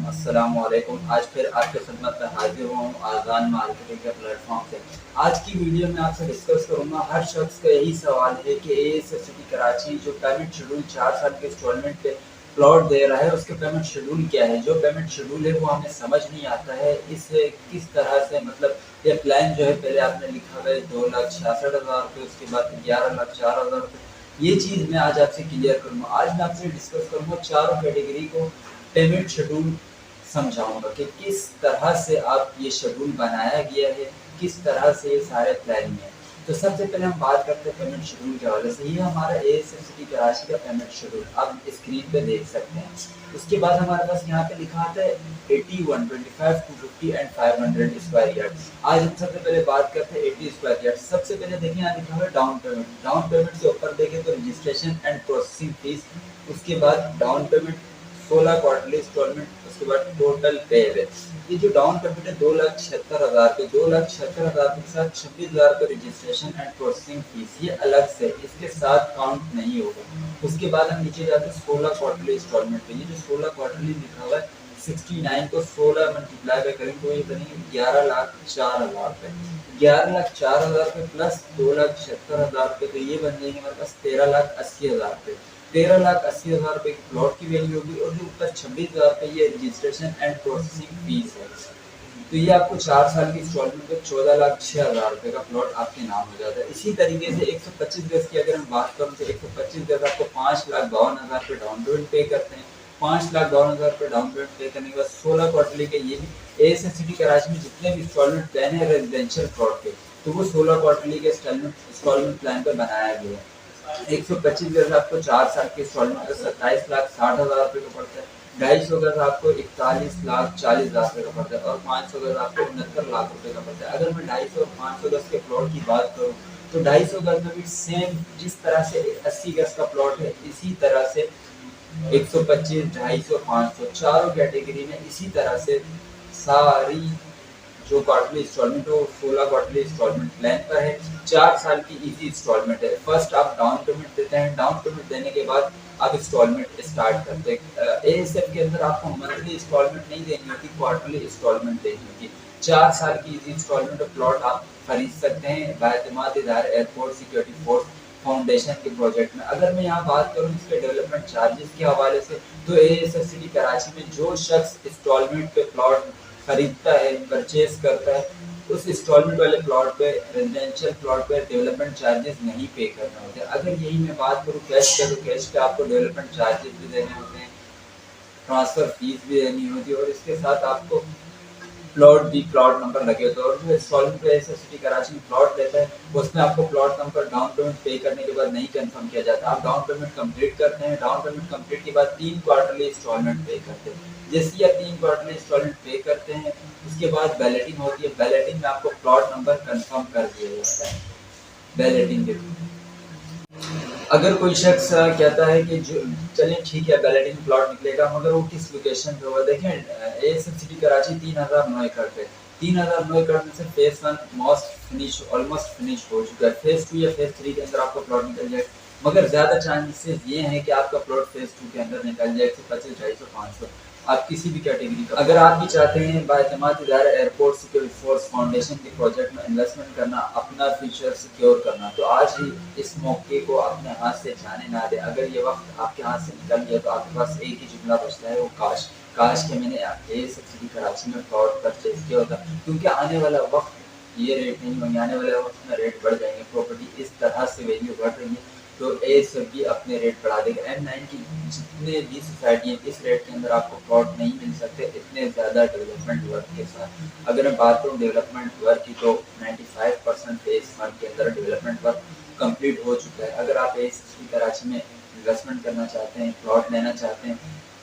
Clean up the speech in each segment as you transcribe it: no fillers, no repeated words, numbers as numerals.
अस्सलामुअलैकुम। आज फिर आपके खिदमत में हाजिर हुआ हूँ आज़ान मार्केटिंग के प्लेटफॉर्म से। आज की वीडियो में आपसे डिस्कस करूँगा, हर शख्स का यही सवाल है कि एएसएफ सिटी कराची जो पेमेंट शेड्यूल 4 साल के इंस्टॉलमेंट पे प्लॉट दे रहा है, उसके पेमेंट शेड्यूल क्या है। जो पेमेंट शेड्यूल है वो हमें समझ नहीं आता है, इसे किस तरह से मतलब ये प्लान जो है, पहले आपने लिखा हुआ है 2,66,000 रुपये, उसके बाद 11,04,000 रुपये। ये चीज़ मैं आज आपसे क्लियर करूँगा। आज मैं आपसे डिस्कस करूँगा चारों कैटेगरी को पेमेंट शेड्यूल समझाऊंगा कि किस तरह से आप ये शेड्यूल बनाया गया है, किस तरह से ये सारे प्लानिंग है। तो सबसे पहले हम बात करते हैं पेमेंट शेड्यूल के हवाले से। ये हमारा एएसएफ सिटी कराची का पेमेंट शेड्यूल आप स्क्रीन पे देख सकते हैं। उसके बाद हमारे पास यहाँ पे लिखा आता है 81, 25, 250 एंड 500 स्क्वायर यार्ड। आज हम सबसे पहले बात करते हैं 80 स्क्वायर यार्ड। सबसे पहले देखिए यहाँ लिखा हुआ है डाउन पेमेंट। डाउन पेमेंट से ऊपर देखें तो रजिस्ट्रेशन एंड प्रोसेसिंग फीस, उसके बाद डाउन पेमेंट 16 क्वार्टरली इंस्टॉलमेंट, उसके बाद टोटल पे है। ये जो डाउन पेमेंट है 2,76,000 पे, 2,76,000 के साथ 26,000 का रजिस्ट्रेशन एंड प्रोसेसिंग फीस, ये अलग से, इसके साथ काउंट नहीं होगा। उसके बाद हम नीचे जाते हैं 16 क्वार्टरली इंस्टॉलमेंट पे। ये जो 16 क्वार्टरली लिखा हुआ है 69 को 16 मल्टीप्लाई पे करेंगे तो ये बनेंगे 11,04,000 पे। 11,04,000 पे प्लस 2,76,000 पे, तो ये बन जाएंगे हमारे पास 13,80,000 पे। 13,80,000 रुपये की प्लॉट की वैल्यू होगी, और जो ऊपर 26,000 रुपये ये रजिस्ट्रेशन एंड प्रोसेसिंग फीस है। तो ये आपको 4 साल की इंस्टॉलमेंट पे 14,06,000 रुपये का प्लॉट आपके नाम हो जाता है। इसी तरीके से 125 गज की अगर हम बात करूँ तो 125 गज आपको 5,52,000 रुपये डाउन पेमेंट पे करते हैं। 5,52,000 रुपये डाउन पेमेंट पे करने के बाद 16 क्वार्टरली के ये भी एएसएफ सिटी कराची में जितने भी इंस्टॉलमेंट प्लान है रेजिडेंशियल प्लॉट के, तो वो 16 क्वार्टरली के इंस्टॉलमेंट प्लान पर बनाया गया है। 125 गज आपको 4 साल के इंस्टॉलमेंट का 27,60,000 रुपये का पड़ता है। 250 गज आपको 41,40,000 रुपये का पड़ता है, और 500 गज आपको 69 लाख रुपये का पड़ता है। अगर मैं 250 और 500 गज के प्लॉट की बात करूँ तो 250 गज में भी सेम जिस तरह से 80 गज का प्लॉट है, इसी तरह से 125, 250, 500 चारों कैटेगरी में इसी तरह से सारी जो क्वार्टरली इंस्टॉलमेंट हो 16 क्वार्टरली इंस्टॉलमेंट प्लान पर है। 4 साल की इजी इंस्टॉलमेंट है। फर्स्ट आप डाउन पेमेंट देते हैं, डाउन पेमेंट देने के बाद आप इंस्टॉलमेंट स्टार्ट करते हैं। एएसएफ के अंदर आपको मंथली इंस्टॉलमेंट नहीं देनी होती, क्वार्टरली इंस्टॉलमेंट देनी होती। 4 साल की इजी इंस्टॉलमेंट प्लॉट आप खरीद सकते हैं बाएतमाद इदारे एयरपोर्ट सिक्योरिटी फोर्स फाउंडेशन के प्रोजेक्ट में। अगर मैं यहाँ बात करूँ इसके डेवलपमेंट चार्जेस के हवाले से, तो एएसएफ सिटी कराची में जो शख्स इंस्टॉलमेंट पे प्लॉट खरीदता है, परचेज करता है, उस इंस्टॉलमेंट वाले प्लॉट पे, रेजिडेंशियल प्लॉट पे डेवलपमेंट चार्जेस नहीं पे करने होते। अगर यही मैं बात करूँ कैश पे, तो कैश पे आपको डेवलपमेंट चार्जेस भी देने होते हैं, ट्रांसफर फीस भी देनी होती है, और इसके साथ आपको प्लॉट नंबर लगे होते हैं। और जो इंस्टॉलमेंट पे एएसएफ सिटी कराची में प्लॉट लेता है, उसमें आपको प्लॉट नंबर डाउन पेमेंट पे करने के बाद नहीं कंफर्म किया जाता। आप डाउन पेमेंट कंप्लीट करते हैं, डाउन पेमेंट कंप्लीट के बाद 3 क्वार्टरली इंस्टॉलमेंट पे करते हैं। जैसे आप 3 क्वार्टरली इंस्टॉलमेंट पे करते हैं, उसके बाद बैलेटिंग होती है। बैलेटिंग में आपको प्लॉट नंबर कंफर्म कर दिया जाता है बैलेटिंग के थ्रू। अगर कोई शख्स कहता है कि जो चलिए ठीक है बैलेटिंग प्लॉट निकलेगा, मगर वो किस लोकेशन पे होगा। देखें एएसएफ सिटी कराची 3,009 एकड़ पे, 3,009 एकड़ में से फेज 1 ऑलमोस्ट फिनिश हो चुका है। फेज 2 या फेज 3 के अंदर आपको प्लॉट निकल जाए, मगर ज्यादा चांसेस ये हैं कि आपका प्लॉट फेज 2 के अंदर निकल जाए। 125, 250, 500 आप किसी भी कैटेगरी का। अगर आप भी चाहते हैं बाएतमाद इदारा एयरपोर्ट सिक्योरिटी फोर्स फाउंडेशन के प्रोजेक्ट में इन्वेस्टमेंट करना, अपना फ्यूचर सिक्योर करना, तो आज ही इस मौके को अपने हाथ से जाने ना दें। अगर ये वक्त आपके हाथ से निकल गया तो आपके पास एक ही जुमला बचता है, वो काश के मैंने एएसएफ सिटी कराची में प्लॉट परचेज किया होता। क्योंकि आने वाला वक्त ये रेट नहीं होंगे, आने वाले वक्त में रेट बढ़ जाएंगे। प्रॉपर्टी इस तरह से वैल्यू बढ़ रही है, तो एएसएफ भी अपने रेट बढ़ा देगा। M9 की जितने भी सोसाइटी है, इस रेट के अंदर आपको प्लॉट नहीं मिल सकते इतने ज़्यादा डेवलपमेंट वर्क के साथ। अगर मैं बात करूँ डेवलपमेंट वर्क की, तो 95% फेज 1 के अंदर डेवलपमेंट वर्क कंप्लीट हो चुका है। अगर आप एएसएफ कराची में इन्वेस्टमेंट करना चाहते हैं, प्लॉट लेना चाहते हैं,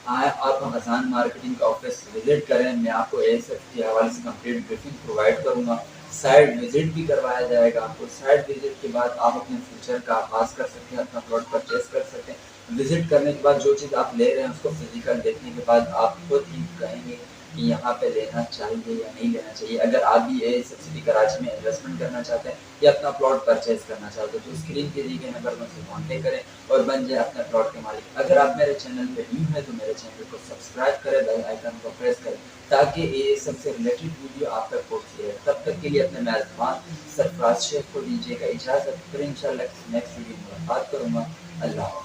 आप आज़ान मार्केटिंग का ऑफिस विजिट करें। मैं आपको एएसएफ के हवाले से कंप्लीट ब्रीफिंग प्रोवाइड करूँगा। साइट विजिट भी करवाया जाएगा आपको। साइट विजिट के बाद आप अपने फ्यूचर का आगाज कर सकते हैं, अपना प्लॉट परचेज कर सकते हैं। विजिट करने के बाद जो चीज़ आप ले रहे हैं उसको फिजिकल देखने के बाद आप खुद ही कहेंगे कि यहाँ पे लेना चाहिए या नहीं लेना चाहिए। अगर आप भी एएसएफ सिटी कराची में इन्वेस्टमेंट करना चाहते हैं या अपना प्लॉट परचेज करना चाहते हैं तो स्क्रीन के दिए गए नंबर पर मुझसे कॉन्टेक्ट करें और बन जाए अपने प्लॉट के मालिक। अगर आप मेरे चैनल पे न्यू है तो मेरे चैनल को सब्सक्राइब करें, बेल आइकन को प्रेस करें ताकि एएसएफ से रिलेटेड वीडियो आप तक पहुँचती रहे। तब तक के लिए अपने मेज़बान सरफराज शेख को दीजिएगा इजाज़त। फिर इंशाल्लाह नेक्स्ट वीडियो में बात करूँगा। अल्लाह।